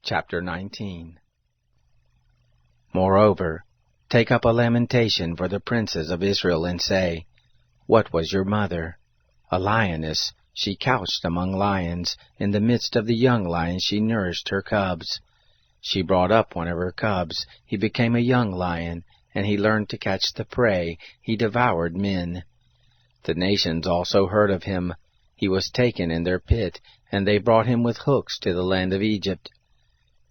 Chapter 19. Moreover, take up a lamentation for the princes of Israel, and say, What was your mother? A lioness, she couched among lions. In the midst of the young lions she nourished her cubs. She brought up one of her cubs. He became a young lion, and he learned to catch the prey. He devoured men. The nations also heard of him. He was taken in their pit, and they brought him with hooks to the land of Egypt.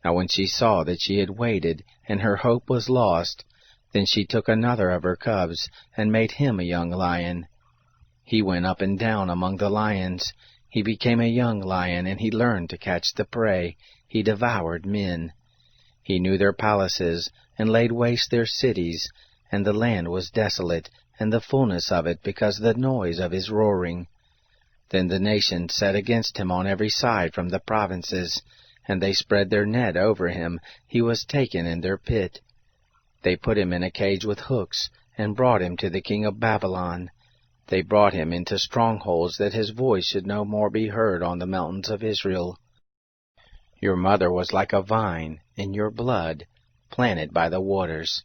Now when she saw that she had waited, and her hope was lost, then she took another of her cubs, and made him a young lion. He went up and down among the lions. He became a young lion, and he learned to catch the prey. He devoured men. He knew their palaces, and laid waste their cities, and the land was desolate, and the fullness of it, because of the noise of his roaring. Then the nations set against him on every side from the provinces, and they spread their net over him. He was taken in their pit. They put him in a cage with hooks, and brought him to the king of Babylon. They brought him into strongholds, that his voice should no more be heard on the mountains of Israel. Your mother was like a vine, in your blood, planted by the waters.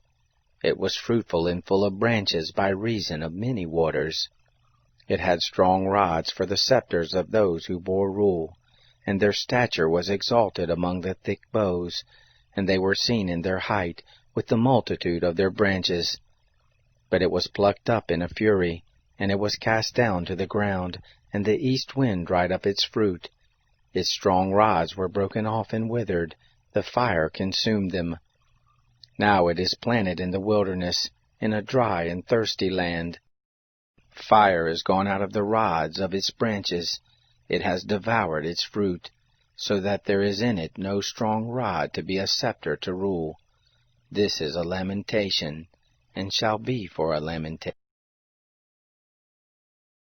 It was fruitful and full of branches by reason of many waters. It had strong rods for the scepters of those who bore rule, and their stature was exalted among the thick boughs, and they were seen in their height, with the multitude of their branches. But it was plucked up in a fury, and it was cast down to the ground, and the east wind dried up its fruit. Its strong rods were broken off and withered, the fire consumed them. Now it is planted in the wilderness, in a dry and thirsty land. Fire is gone out of the rods of its branches. It has devoured its fruit, so that there is in it no strong rod to be a scepter to rule. This is a lamentation, and shall be for a lamentation.